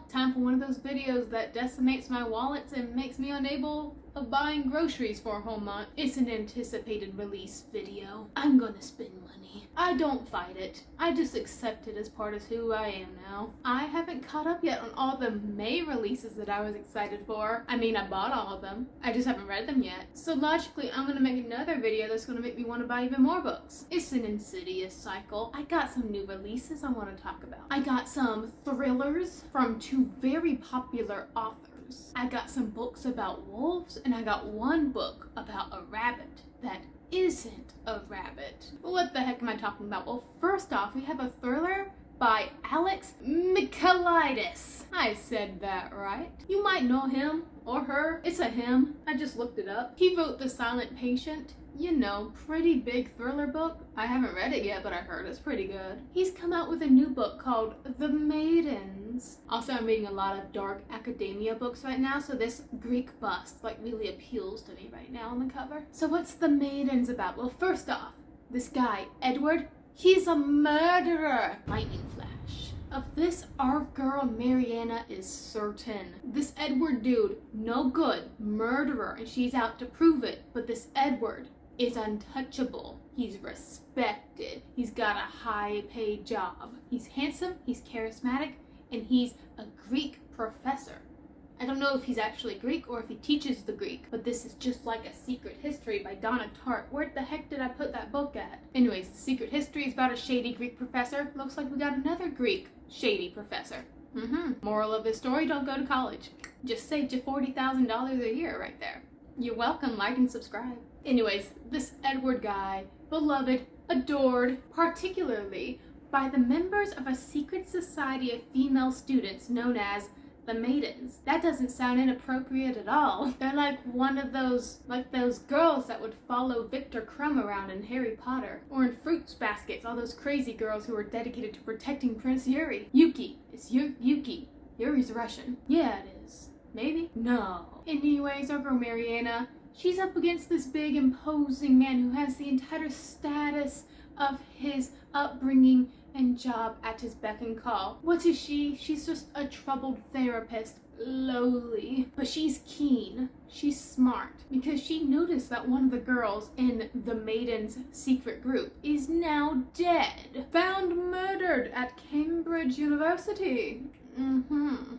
Time for one of those videos that decimates my wallets and makes me unable of buying groceries for a whole month. It's an anticipated release video. I'm gonna spend money. I don't fight it. I just accept it as part of who I am now. I haven't caught up yet on all the May releases that I was excited for. I mean, I bought all of them. I just haven't read them yet. So logically, I'm gonna make another video that's gonna make me want to buy even more books. It's an insidious cycle. I got some new releases I want to talk about. I got some thrillers from two very popular authors. I got some books about wolves, and I got one book about a rabbit that isn't a rabbit. What the heck am I talking about? Well, first off, we have a thriller by Alex Michaelides. I said that right. You might know him or her. It's a him. I just looked it up. He wrote The Silent Patient. You know, pretty big thriller book. I haven't read it yet, but I heard it's pretty good. He's come out with a new book called The Maidens. Also, I'm reading a lot of dark academia books right now, so this Greek bust really appeals to me right now on the cover. So what's The Maidens about? Well, first off, this guy, Edward, he's a murderer. Lightning flash. Of this, our girl Mariana is certain. This Edward dude, no good, murderer, and she's out to prove it. But this Edward is untouchable. He's respected. He's got a high-paid job. He's handsome, he's charismatic, and he's a Greek professor. I don't know if he's actually Greek or if he teaches the Greek, but this is just like A Secret History by Donna Tartt. Where the heck did I put that book at? Anyways, The Secret History is about a shady Greek professor. Looks like we got another Greek shady professor. Moral of the story, don't go to college. Just saved you $40,000 a year right there. You're welcome, like and subscribe. Anyways, this Edward guy, beloved, adored, particularly by the members of a secret society of female students known as the Maidens. That doesn't sound inappropriate at all. They're like one of those, those girls that would follow Victor Crumb around in Harry Potter. Or in Fruits Baskets, all those crazy girls who are dedicated to protecting Prince Yuri. Yuki. It's Yuki. Yuri's Russian. Yeah, it is. Maybe? No. Anyways, our girl Mariana, she's up against this big, imposing man who has the entire status of his upbringing and job at his beck and call. What is she? She's just a troubled therapist, lowly. But she's keen. She's smart. Because she noticed that one of the girls in the Maidens' secret group is now dead. Found murdered at Cambridge University.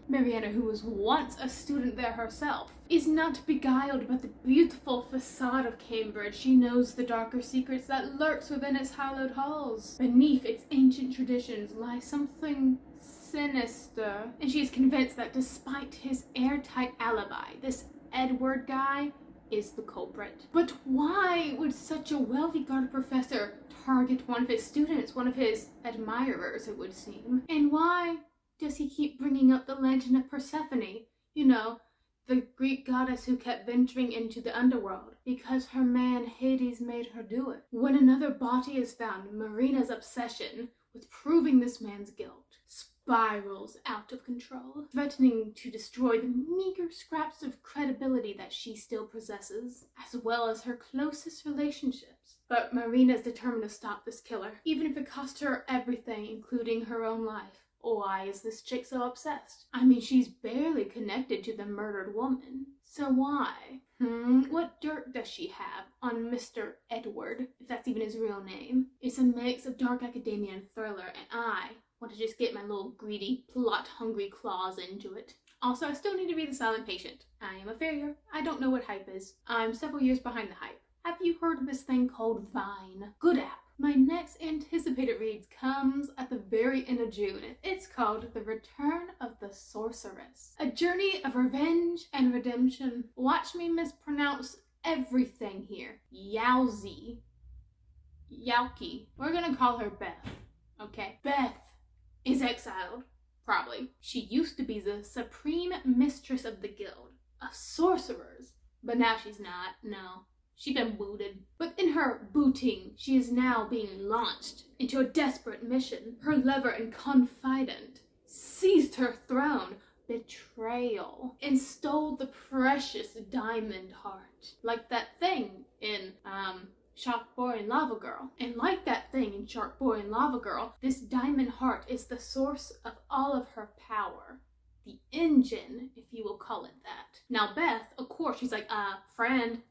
Mariana, who was once a student there herself, is not beguiled by the beautiful facade of Cambridge. She knows the darker secrets that lurks within its hallowed halls. Beneath its ancient traditions lies something sinister, and she is convinced that despite his airtight alibi, this Edward guy is the culprit. But why would such a well-regarded professor target one of his students, one of his admirers, it would seem? And why does he keep bringing up the legend of Persephone? You know, the Greek goddess who kept venturing into the underworld because her man Hades made her do it. When another body is found, Marina's obsession with proving this man's guilt spirals out of control, threatening to destroy the meager scraps of credibility that she still possesses, as well as her closest relationships. But Marina's determined to stop this killer, even if it cost her everything, including her own life. Why is this chick so obsessed? I mean, she's barely connected to the murdered woman. So why? What dirt does she have on Mr. Edward, if that's even his real name? It's a mix of dark academia and thriller, and I want to just get my little greedy, plot-hungry claws into it. Also, I still need to read The Silent Patient. I am a failure. I don't know what hype is. I'm several years behind the hype. Have you heard of this thing called Vine? Good app. My next anticipated read comes at the very end of June. It's called The Return of the Sorceress. A journey of revenge and redemption. Watch me mispronounce everything here. Yowzy. Yowki. We're gonna call her Beth. Okay? Beth is exiled. Probably. She used to be the supreme mistress of the guild of sorcerers. But now she's not. No. She's been booted. But in her booting, she is now being launched into a desperate mission. Her lover and confidant seized her throne, betrayal, and stole the precious diamond heart. Like that thing in, Shark Boy and Lava Girl. And like that thing in Shark Boy and Lava Girl, this diamond heart is the source of all of her power. the engine, if you will call it that. Now Beth, of course, she's like, friend,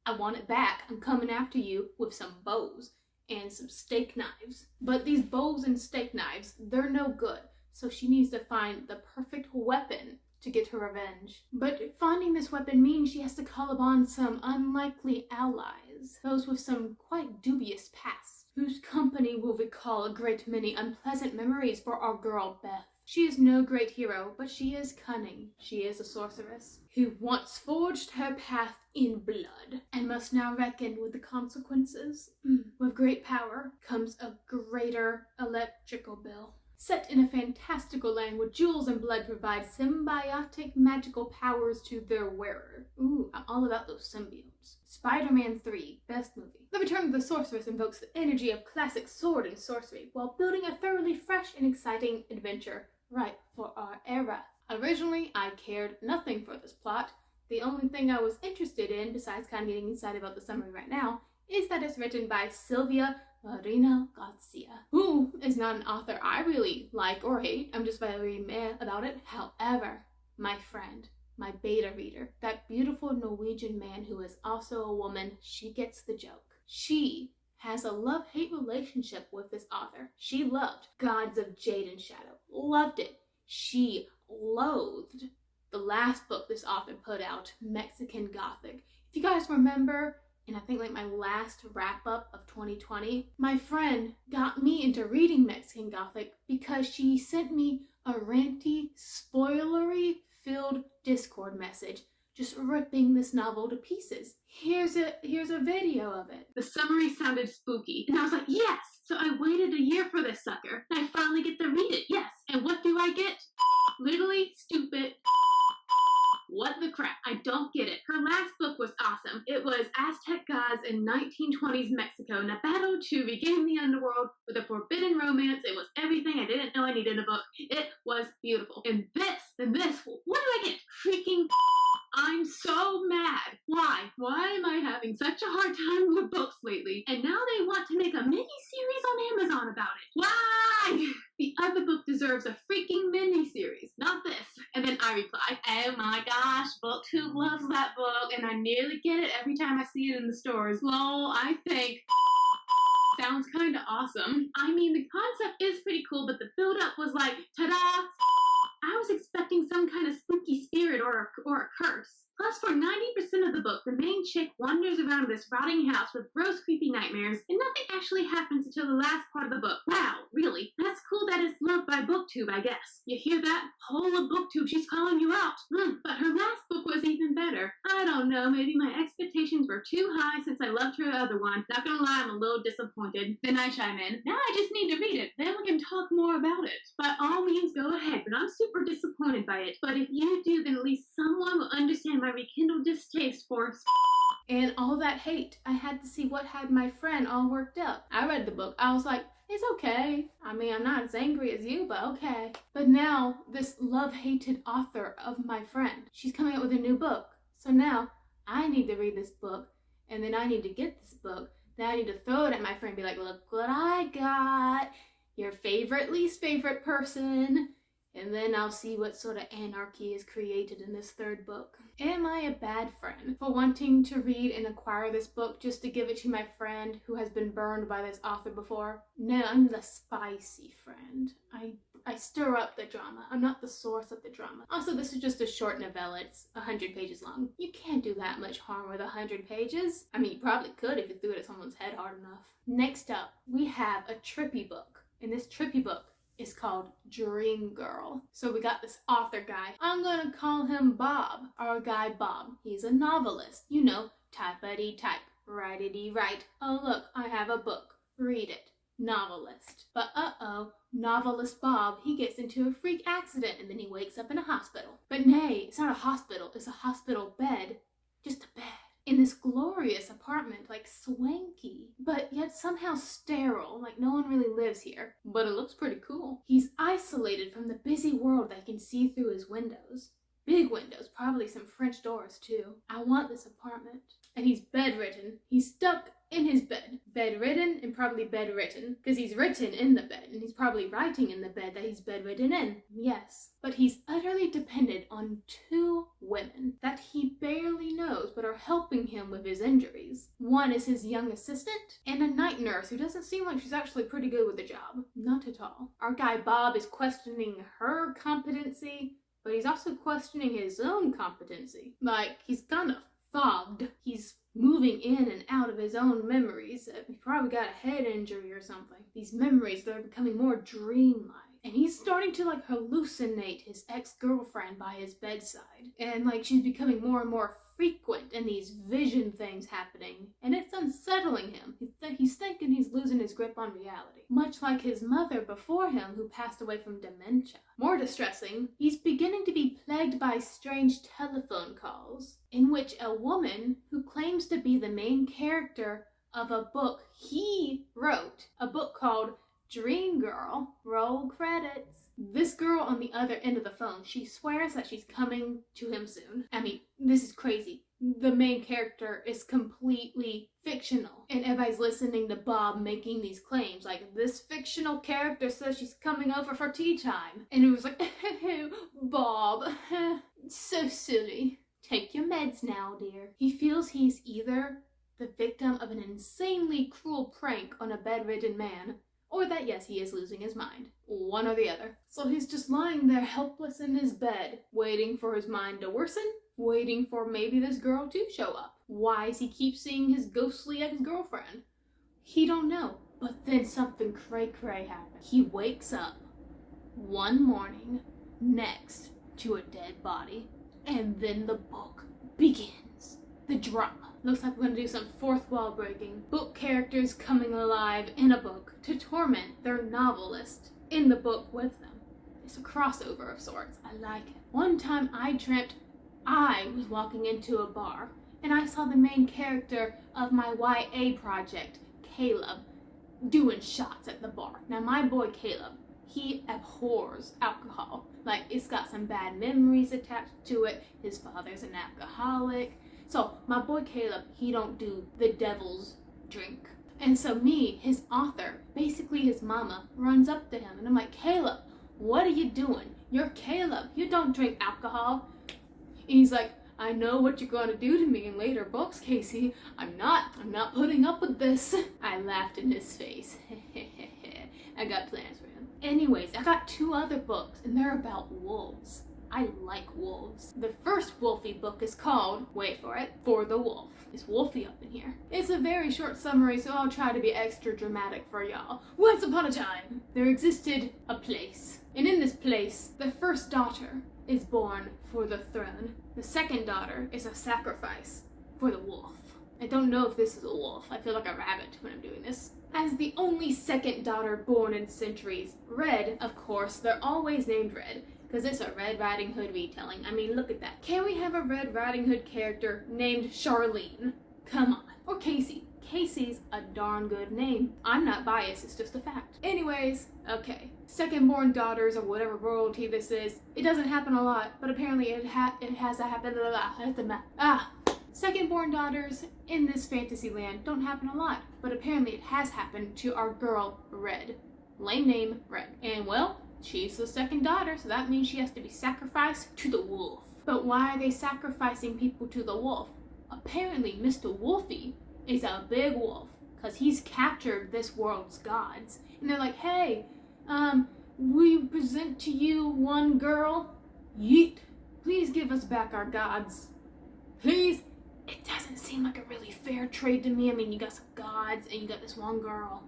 I want it back. I'm coming after you with some bows and some steak knives. But these bows and steak knives, they're no good. So she needs to find the perfect weapon to get her revenge. But finding this weapon means she has to call upon some unlikely allies, those with some quite dubious past, whose company will recall a great many unpleasant memories for our girl Beth. She is no great hero, but she is cunning. She is a sorceress who once forged her path in blood and must now reckon with the consequences. With great power comes a greater electrical bill. Set in a fantastical land where jewels and blood provide symbiotic magical powers to their wearer. Ooh, I'm all about those symbiotes. Spider-Man 3, best movie. The Return of the Sorceress invokes the energy of classic sword and sorcery while building a thoroughly fresh and exciting adventure right for our era. Originally, I cared nothing for this plot. The only thing I was interested in, besides kind of getting excited about the summary right now, is that it's written by Silvia Moreno-Garica, who is not an author I really like or hate. I'm just very meh about it. However, my friend, my beta reader, that beautiful Norwegian man who is also a woman, she gets the joke. She has a love-hate relationship with this author. She loved Gods of Jade and Shadow. Loved it. She loathed the last book this author put out, Mexican Gothic. If you guys remember, and I think like my last wrap-up of 2020, my friend got me into reading Mexican Gothic because she sent me a ranty, spoilery-filled Discord message just ripping this novel to pieces. Here's a video of it. The summary sounded spooky, and I was like, yes! So I waited a year for this sucker, and I finally get to read it, yes! And what do I get? Literally stupid. What the crap? I don't get it. Her last book was awesome. It was Aztec gods in 1920s Mexico in a battle to regain the underworld with a forbidden romance. It was everything I didn't know I needed in a book. It was beautiful. And this, what do I get? Freaking I'm so mad. Why? Why am I having such a hard time with books lately? And now they want to make a mini-series on Amazon about it. Why? The other book deserves a freaking mini-series, not this. And then I reply, oh my gosh, Booktube loves that book, and I nearly get it every time I see it in the stores. Lol, I think sounds kind of awesome. I mean, the concept is pretty cool, but the build-up was like, ta-da! I was expecting some kind of spooky spirit or a curse. Plus, for 90% of the book, the main chick wanders around this rotting house with gross, creepy nightmares, and nothing actually happens until the last part of the book. Wow, really? That's cool that it's loved by Booktube, I guess. You hear that? Whole of Booktube, she's calling you out. But her last book was even better. I don't know, maybe my expectations were too high since I loved her other one. Not gonna lie, I'm a little disappointed. Then I chime in. Now I just need to read it, then we can talk more about it. By all means, go ahead, but I'm super disappointed by it. But if you do, then at least someone will understand my rekindled distaste for and all that hate. I had to see what had my friend all worked up. I read the book. I was like, it's okay. I mean, I'm not as angry as you, but okay. But now, this love-hated author of my friend, she's coming out with a new book. So now, I need to read this book, and then I need to get this book. Then I need to throw it at my friend and be like, look what I got. Your favorite, least favorite person. And then I'll see what sort of anarchy is created in this third book. Am I a bad friend for wanting to read and acquire this book just to give it to my friend who has been burned by this author before? No, I'm the spicy friend. I stir up the drama. I'm not the source of the drama. Also, this is just a short novella. It's 100 pages long. You can't do that much harm with 100 pages. I mean, you probably could if you threw it at someone's head hard enough. Next up, we have a trippy book. And this trippy book is called Dream Girl. So we got this author guy. I'm gonna call him Bob. Our guy Bob. He's a novelist. You know, typity type, writey write. Oh look, I have a book. Read it. Novelist. But novelist Bob, he gets into a freak accident and then he wakes up in a hospital. But nay, it's not a hospital, it's a hospital bed. Just a bed. In this glorious apartment, like swanky, but yet somehow sterile, like no one really lives here. But it looks pretty cool. He's isolated from the busy world that can see through his windows. Big windows, probably some French doors too. I want this apartment. and he's bedridden. He's stuck in his bed. Bedridden and probably bedwritten, because he's written in the bed, and he's probably writing in the bed that he's bedridden in. Yes. But he's utterly dependent on 2 women that he barely knows but are helping him with his injuries. One is his young assistant, and a night nurse who doesn't seem like she's actually pretty good with the job. Not at all. Our guy Bob is questioning her competency, but he's also questioning his own competency. Like, he's kind of fogged. He's moving in and out of his own memories. He probably got a head injury or something. These memories, they're becoming more dreamlike. And he's starting to, like, hallucinate his ex-girlfriend by his bedside. And, like, she's becoming more and more frequent in these vision things happening. And it's unsettling him. He's thinking he's losing his grip on reality. Much like his mother before him, who passed away from dementia. More distressing, he's beginning to be plagued by strange telephone calls, in which a woman who claims to be the main character of a book he wrote, a book called Dream Girl, roll credits. This girl on the other end of the phone, she swears that she's coming to him soon. I mean, this is crazy. The main character is completely fictional. And everybody's listening to Bob making these claims. Like, this fictional character says she's coming over for tea time. And it was like, Bob, so silly. Take your meds now, dear. He feels he's either the victim of an insanely cruel prank on a bedridden man, or that, yes, he is losing his mind. One or the other. So he's just lying there helpless in his bed, waiting for his mind to worsen, waiting for maybe this girl to show up. Why does he keep seeing his ghostly ex-girlfriend? He don't know. But then something cray-cray happens. He wakes up one morning next to a dead body, and then the book begins. The drama. Looks like we're going to do some fourth wall breaking. Book characters coming alive in a book to torment their novelist in the book with them. It's a crossover of sorts. I like it. One time I was walking into a bar and I saw the main character of my YA project, Caleb, doing shots at the bar. Now my boy Caleb, he abhors alcohol. Like, it's got some bad memories attached to it. His father's an alcoholic. So my boy Caleb, he don't do the devil's drink. And so me, his author, basically his mama, runs up to him and I'm like, Caleb, what are you doing? You're Caleb. You don't drink alcohol. And he's like, I know what you're going to do to me in later books, Casey. I'm not putting up with this. I laughed in his face. I got plans for him. Anyways, I got 2 other books and they're about wolves. I like wolves. The first Wolfie book is called, wait for it, For the Wolf. It's Wolfie up in here. It's a very short summary, so I'll try to be extra dramatic for y'all. Once upon a time, there existed a place. And in this place, the first daughter is born for the throne. The second daughter is a sacrifice for the wolf. I don't know if this is a wolf. I feel like a rabbit when I'm doing this. As the only second daughter born in centuries, Red, of course, they're always named Red, because it's a Red Riding Hood retelling. I mean, look at that. Can we have a Red Riding Hood character named Charlene? Come on. Or Casey. Casey's a darn good name. I'm not biased, it's just a fact. Anyways, okay. Second-born daughters, or whatever royalty this is, it doesn't happen a lot, but apparently it has to happen. Second-born daughters in this fantasy land don't happen a lot, but apparently it has happened to our girl, Red. Lame name, Red. And well, she's the second daughter, so that means she has to be sacrificed to the wolf. But why are they sacrificing people to the wolf? Apparently, Mr. Wolfie is a big wolf, because he's captured this world's gods. And they're like, hey, we present to you one girl. Yeet. Please give us back our gods. Please. It doesn't seem like a really fair trade to me. I mean, you got some gods, and you got this one girl.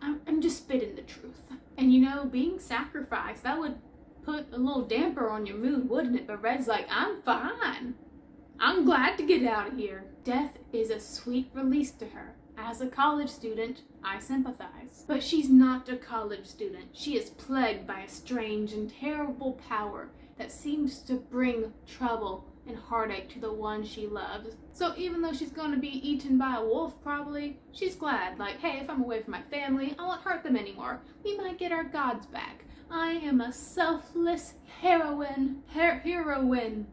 I'm just spitting the truth. And you know, being sacrificed, that would put a little damper on your mood, wouldn't it? But Red's like, I'm fine. I'm glad to get out of here. Death is a sweet release to her. As a college student, I sympathize. But she's not a college student. She is plagued by a strange and terrible power that seems to bring trouble and heartache to the one she loves. So even though she's going to be eaten by a wolf probably, she's glad. Like, hey, if I'm away from my family, I won't hurt them anymore. We might get our gods back. I am a selfless heroine. Heroine.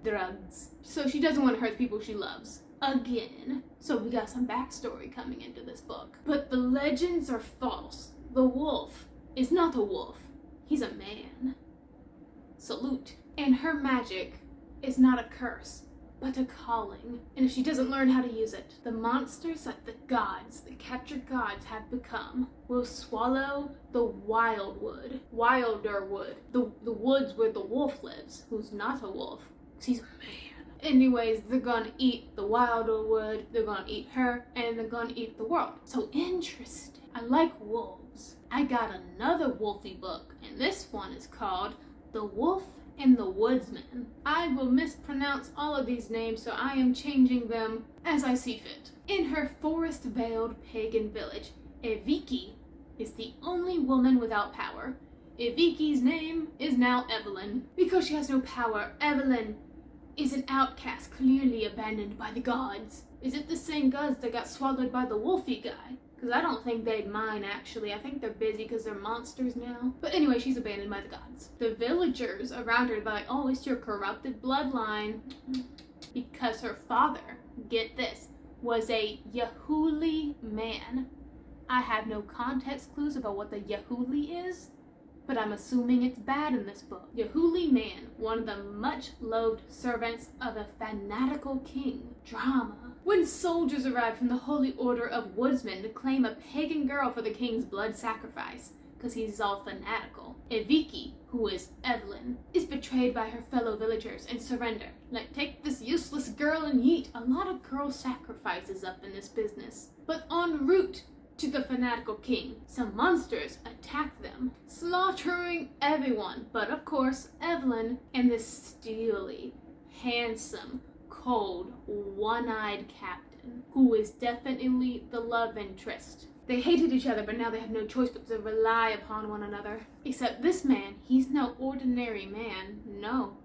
Drugs. So she doesn't want to hurt the people she loves. Again. So we got some backstory coming into this book. But the legends are false. The wolf is not a wolf. He's a man. Salute. And her magic is not a curse, but a calling. And if she doesn't learn how to use it, the monsters that the gods, the captured gods have become, will swallow the wilder wood. The woods where the wolf lives, who's not a wolf, because he's a man. Anyways, they're gonna eat the wilder wood, they're gonna eat her, and they're gonna eat the world. So interesting. I like wolves. I got another wolfy book, and this one is called The Wolf and the Woodsman. I will mispronounce all of these names, so I am changing them as I see fit. In her forest-veiled pagan village, Eviki is the only woman without power. Eviki's name is now Evelyn. Because she has no power, Evelyn is an outcast, clearly abandoned by the gods. Is it the same gods that got swallowed by the wolfy guy? Because I don't think they'd mind, actually. I think they're busy because they're monsters now. But anyway, she's abandoned by the gods. The villagers around her are like, oh, it's your corrupted bloodline. Because her father, get this, was a Yahuli man. I have no context clues about what the Yahuli is, but I'm assuming it's bad in this book. Yahuli man, one of the much-loathed servants of a fanatical king. Drama. When soldiers arrive from the Holy Order of Woodsman to claim a pagan girl for the king's blood sacrifice, because he's all fanatical, Eviki, who is Evelyn, is betrayed by her fellow villagers and surrender. Like, take this useless girl and yeet. A lot of girl sacrifices up in this business. But en route to the fanatical king, some monsters attack them, slaughtering everyone. But of course, Evelyn and this steely, handsome, cold, one-eyed captain, who is definitely the love interest. They hated each other, but now they have no choice but to rely upon one another. Except this man, he's no ordinary man. No.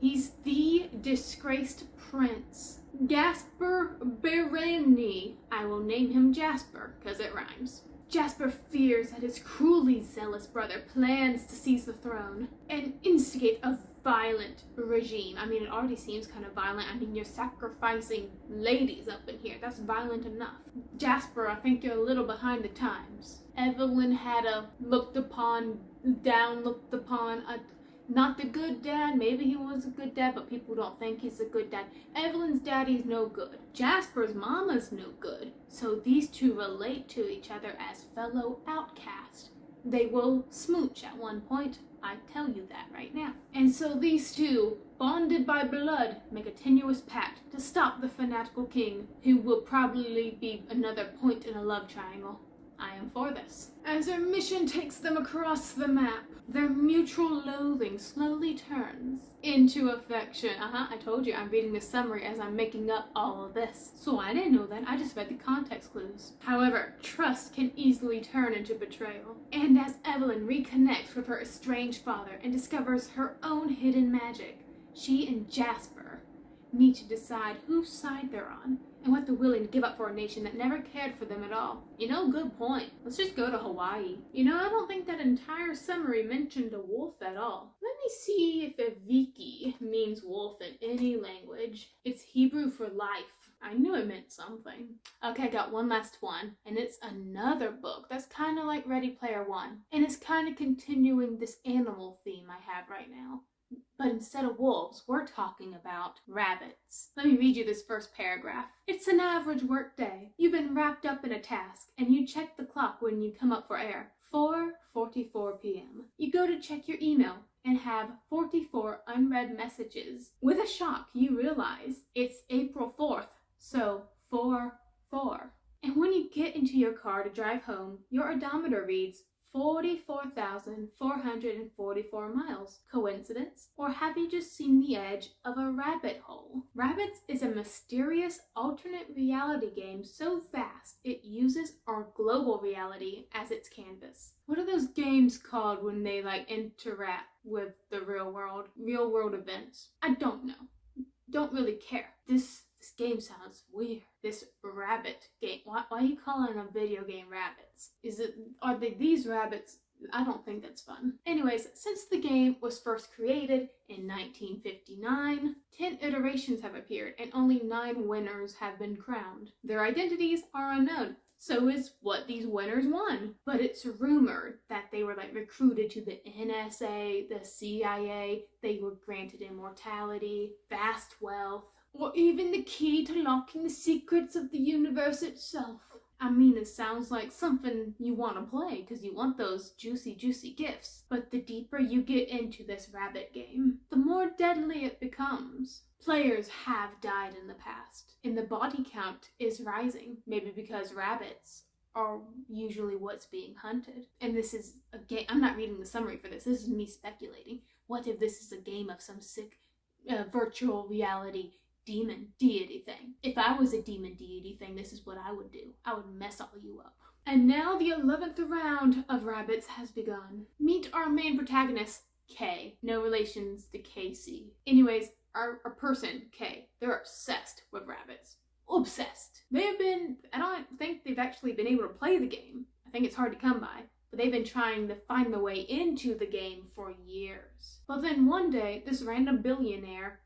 He's the disgraced prince. Jasper Bereni. I will name him Jasper, because it rhymes. Jasper fears that his cruelly zealous brother plans to seize the throne and instigate a violent regime. I mean, it already seems kind of violent. I mean, you're sacrificing ladies up in here. That's violent enough. Jasper, I think you're a little behind the times. Evelyn had a looked upon, not the good dad. Maybe he was a good dad, but people don't think he's a good dad. Evelyn's daddy's no good. Jasper's mama's no good. So these two relate to each other as fellow outcasts. They will smooch at one point. I tell you that right now. And so these two, bonded by blood, make a tenuous pact to stop the fanatical king, who will probably be another point in a love triangle. I am for this. As their mission takes them across the map, their mutual loathing slowly turns into affection. I told you I'm reading the summary as I'm making up all of this. So I didn't know that, I just read the context clues. However, trust can easily turn into betrayal. And as Evelyn reconnects with her estranged father and discovers her own hidden magic, she and Jasper need to decide whose side they're on and what they're willing to give up for a nation that never cared for them at all. You know, good point. Let's just go to Hawaii. You know, I don't think that entire summary mentioned a wolf at all. Let me see if Eviki means wolf in any language. It's Hebrew for life. I knew it meant something. Okay, I got one last one, and it's another book that's kind of like Ready Player One, and it's kind of continuing this animal theme I have right now. But instead of wolves, we're talking about rabbits. Let me read you this first paragraph. It's an average work day. You've been wrapped up in a task, and you check the clock when you come up for air. 4:44 p.m. You go to check your email and have 44 unread messages. With a shock, you realize it's April 4th, so 4-4. And when you get into your car to drive home, your odometer reads 44,444 miles. Coincidence? Or have you just seen the edge of a rabbit hole? Rabbits is a mysterious alternate reality game so vast it uses our global reality as its canvas. What are those games called when they interact with the real world events? I don't know. Don't really care. This game sounds weird. This rabbit game. Why are you calling a video game rabbits? Are these rabbits I don't think that's fun. Anyways, since the game was first created in 1959, 10 iterations have appeared and only 9 winners have been crowned. Their identities are unknown. So is what these winners won. But it's rumored that they were recruited to the NSA, the CIA, they were granted immortality, vast wealth, or even the key to locking the secrets of the universe itself. I mean, it sounds like something you want to play because you want those juicy, juicy gifts. But the deeper you get into this rabbit game, the more deadly it becomes. Players have died in the past, and the body count is rising, maybe because rabbits are usually what's being hunted. And this is a game, I'm not reading the summary for this is me speculating. What if this is a game of some sick virtual reality demon deity thing? If I was a demon deity thing, this is what I would do. I would mess all you up. And now the 11th round of rabbits has begun. Meet our main protagonist, K. No relations to KC. Anyways, our person, K, they're obsessed with rabbits. Obsessed. They have been, I don't think they've actually been able to play the game. I think it's hard to come by. But they've been trying to find the way into the game for years. But then one day, this random billionaire,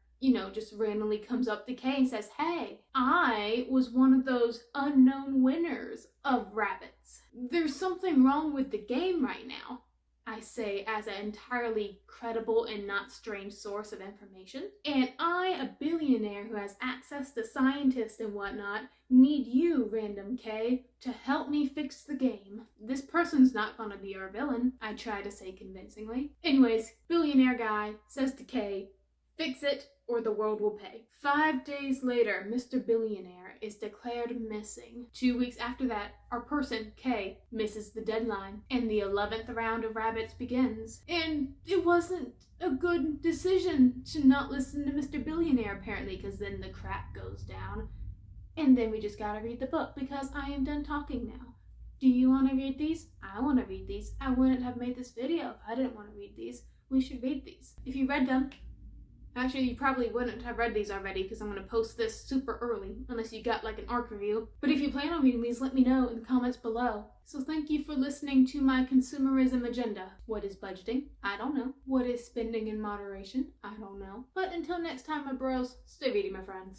just randomly comes up to Kay and says, hey, I was one of those unknown winners of rabbits. There's something wrong with the game right now, I say as an entirely credible and not strange source of information. And I, a billionaire who has access to scientists and whatnot, need you, random K, to help me fix the game. This person's not gonna be our villain, I try to say convincingly. Anyways, billionaire guy says to K, fix it or the world will pay. 5 days later, Mr. Billionaire is declared missing. 2 weeks after that, our person, K, misses the deadline, and the 11th round of rabbits begins. And it wasn't a good decision to not listen to Mr. Billionaire, apparently, because then the crack goes down. And then we just gotta read the book, because I am done talking now. Do you want to read these? I want to read these. I wouldn't have made this video if I didn't want to read these. We should read these. If you read them, actually, you probably wouldn't have read these already because I'm going to post this super early, unless you got an ARC review. But if you plan on reading these, let me know in the comments below. So thank you for listening to my consumerism agenda. What is budgeting? I don't know. What is spending in moderation? I don't know. But until next time, my bros, stay reading, my friends.